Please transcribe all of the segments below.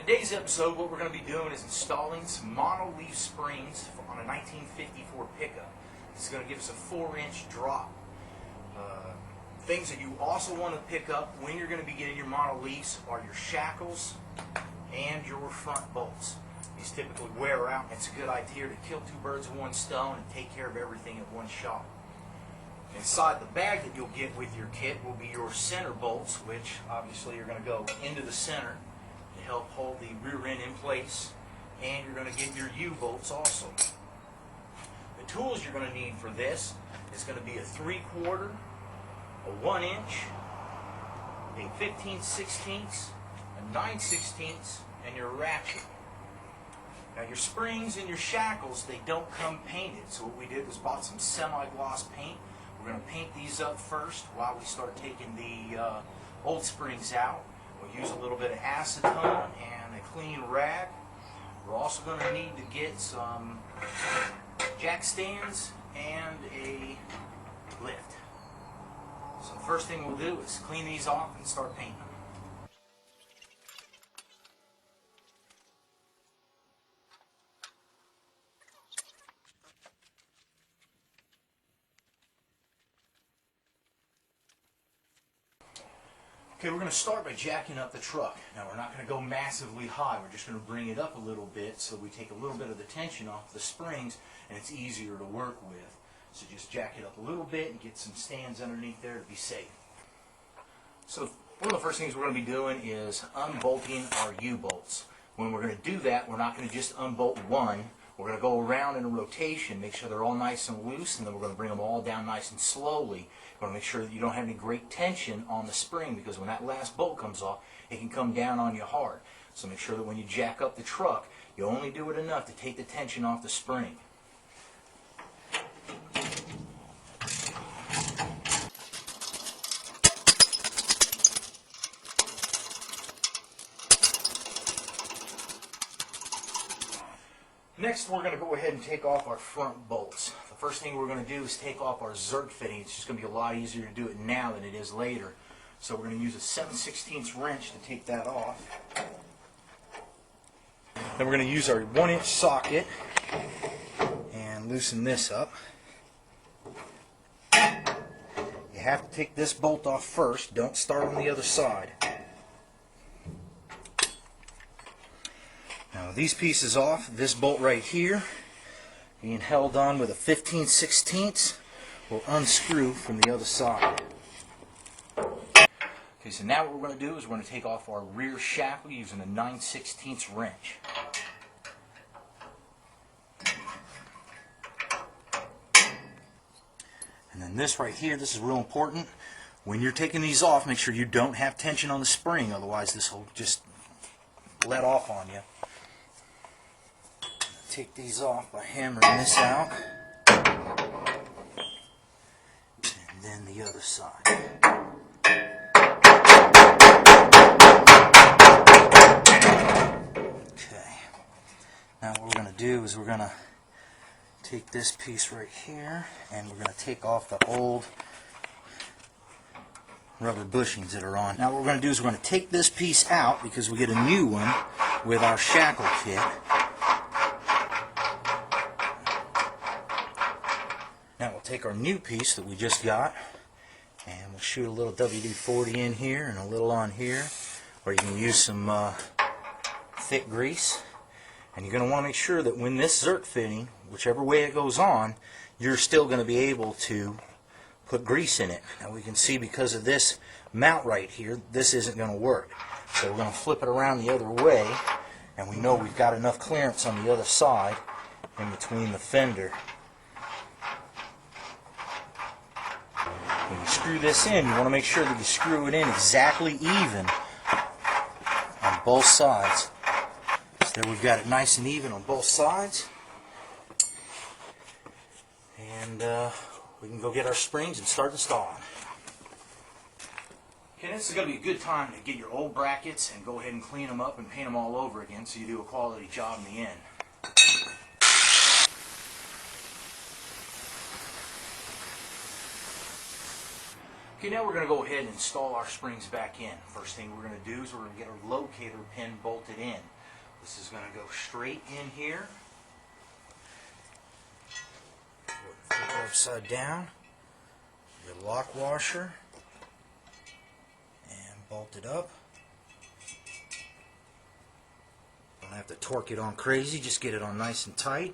today's episode, what we're going to be doing is installing some mono-leaf springs on a 1954 pickup. This is going to give us a 4-inch drop. Things that you also want to pick up when you're going to be getting your mono-leafs are your shackles and your front bolts. These typically wear out, and it's a good idea to kill two birds with one stone and take care of everything at one shot. Inside the bag that you'll get with your kit will be your center bolts, which obviously are going to go into the center to help hold the rear end in place, and you're going to get your U-bolts also. The tools you're going to need for this is going to be a 3/4, a 1-inch, a 15/16, a 9/16, and your ratchet. Now your springs and your shackles, they don't come painted, so what we did was bought some semi-gloss paint. We're going to paint these up first while we start taking the old springs out. We'll use a little bit of acetone and a clean rag. We're also going to need to get some jack stands and a lift. So the first thing we'll do is clean these off and start painting them. Okay, we're going to start by jacking up the truck. Now we're not going to go massively high, we're just going to bring it up a little bit so we take a little bit of the tension off the springs and it's easier to work with. So just jack it up a little bit and get some stands underneath there to be safe. So one of the first things we're going to be doing is unbolting our U-bolts. When we're going to do that, we're not going to just unbolt one. We're going to go around in a rotation, make sure they're all nice and loose, and then we're going to bring them all down nice and slowly. You want to make sure that you don't have any great tension on the spring, because when that last bolt comes off, it can come down on you hard. So make sure that when you jack up the truck, you only do it enough to take the tension off the spring. Next, we're going to go ahead and take off our front bolts. The first thing we're going to do is take off our zerk fitting. It's just going to be a lot easier to do it now than it is later. So we're going to use a 7/16 wrench to take that off. Then we're going to use our 1-inch socket and loosen this up. You have to take this bolt off first. Don't start on the other side. Now these pieces off, this bolt right here, being held on with a 15/16, will unscrew from the other side. Okay, so now what we're going to do is we're going to take off our rear shackle using a 9/16 wrench. And then this right here, this is real important. When you're taking these off, make sure you don't have tension on the spring, otherwise this will just let off on you. Take these off by hammering this out, and then the other side. Okay, now what we're going to do is we're going to take this piece right here and we're going to take off the old rubber bushings that are on. Now what we're going to do is we're going to take this piece out because we get a new one with our shackle kit. Now we'll take our new piece that we just got and we'll shoot a little WD-40 in here and a little on here, or you can use some thick grease. And you're going to want to make sure that when this zerk fitting, whichever way it goes on, you're still going to be able to put grease in it. Now we can see because of this mount right here, this isn't going to work. So we're going to flip it around the other way, and we know we've got enough clearance on the other side in between the fender. When you screw this in, you want to make sure that you screw it in exactly even on both sides. So there we've got it nice and even on both sides. And we can go get our springs and start installing. Okay, this is going to be a good time to get your old brackets and go ahead and clean them up and paint them all over again so you do a quality job in the end. Okay, now we're going to go ahead and install our springs back in. First thing we're going to do is we're going to get our locator pin bolted in. This is going to go straight in here. Flip it upside down. Your lock washer. And bolt it up. Don't have to torque it on crazy, just get it on nice and tight.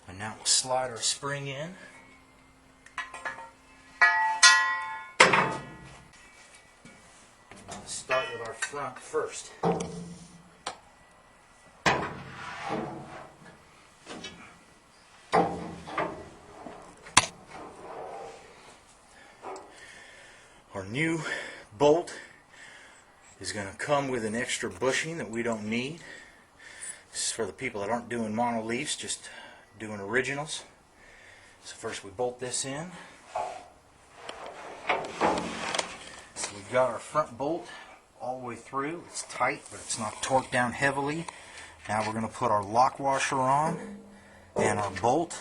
And now we'll slide our spring in. Let's start with our front first. Our new bolt is going to come with an extra bushing that we don't need. This is for the people that aren't doing mono leafs, just doing originals. So first we bolt this in. So we've got our front bolt all the way through. It's tight, but it's not torqued down heavily. Now we're going to put our lock washer on and our bolt.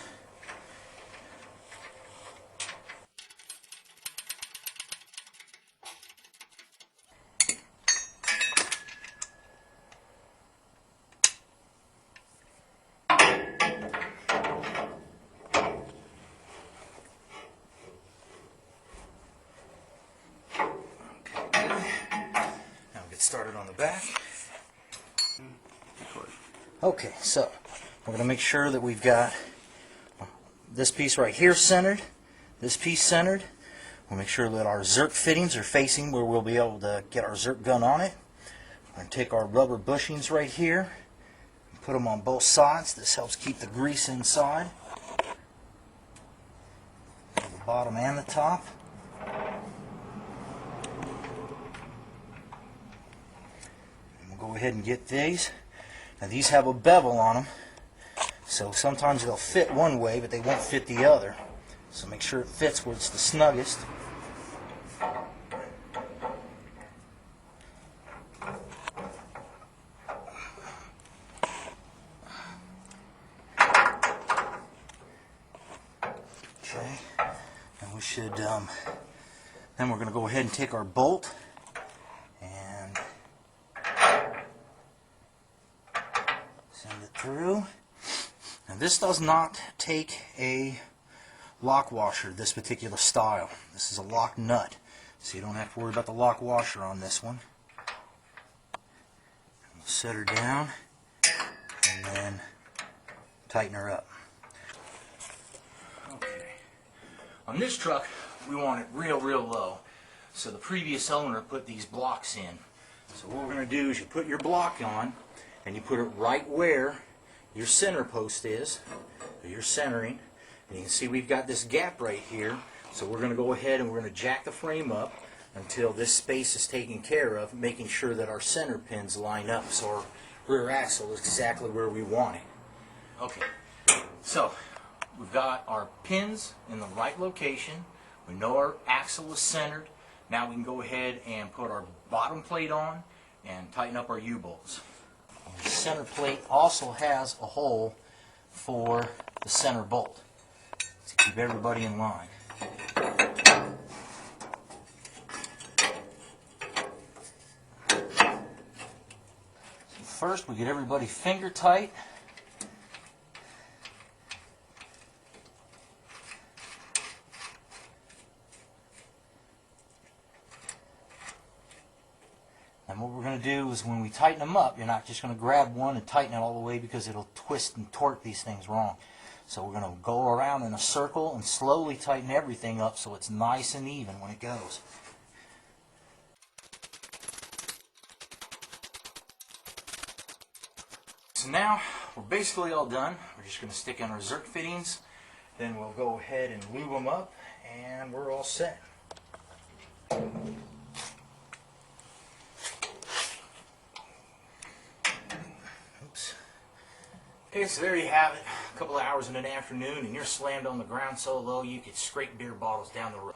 Started on the back. Okay, so we're going to make sure that we've got this piece right here centered, this piece centered. We'll make sure that our zerk fittings are facing where we'll be able to get our zerk gun on it. We're going to take our rubber bushings right here and put them on both sides. This helps keep the grease inside, the bottom and the top. Go ahead and get these. Now these have a bevel on them, so sometimes they'll fit one way but they won't fit the other, so make sure it fits where it's the snuggest. Okay, and we should then we're going to go ahead and take our bolt and send it through. Now this does not take a lock washer, this particular style. This is a lock nut, so you don't have to worry about the lock washer on this one. We'll set her down and then tighten her up. Okay. On this truck we want it real low, so the previous owner put these blocks in. So what we're going to do is you put your block on and you put it right where your center post is, or your centering, and you can see we've got this gap right here, so we're going to go ahead and we're going to jack the frame up until this space is taken care of, making sure that our center pins line up so our rear axle is exactly where we want it. Okay, so we've got our pins in the right location, we know our axle is centered. Now we can go ahead and put our bottom plate on and tighten up our U-bolts. The center plate also has a hole for the center bolt to keep everybody in line. So first we get everybody finger tight. And what we're going to do is when we tighten them up, you're not just going to grab one and tighten it all the way because it'll twist and torque these things wrong. So we're going to go around in a circle and slowly tighten everything up so it's nice and even when it goes. So now we're basically all done. We're just going to stick in our zerk fittings, then we'll go ahead and lube them up, and we're all set. Okay, so there you have it. A couple of hours in an afternoon and you're slammed on the ground so low you could scrape beer bottles down the road.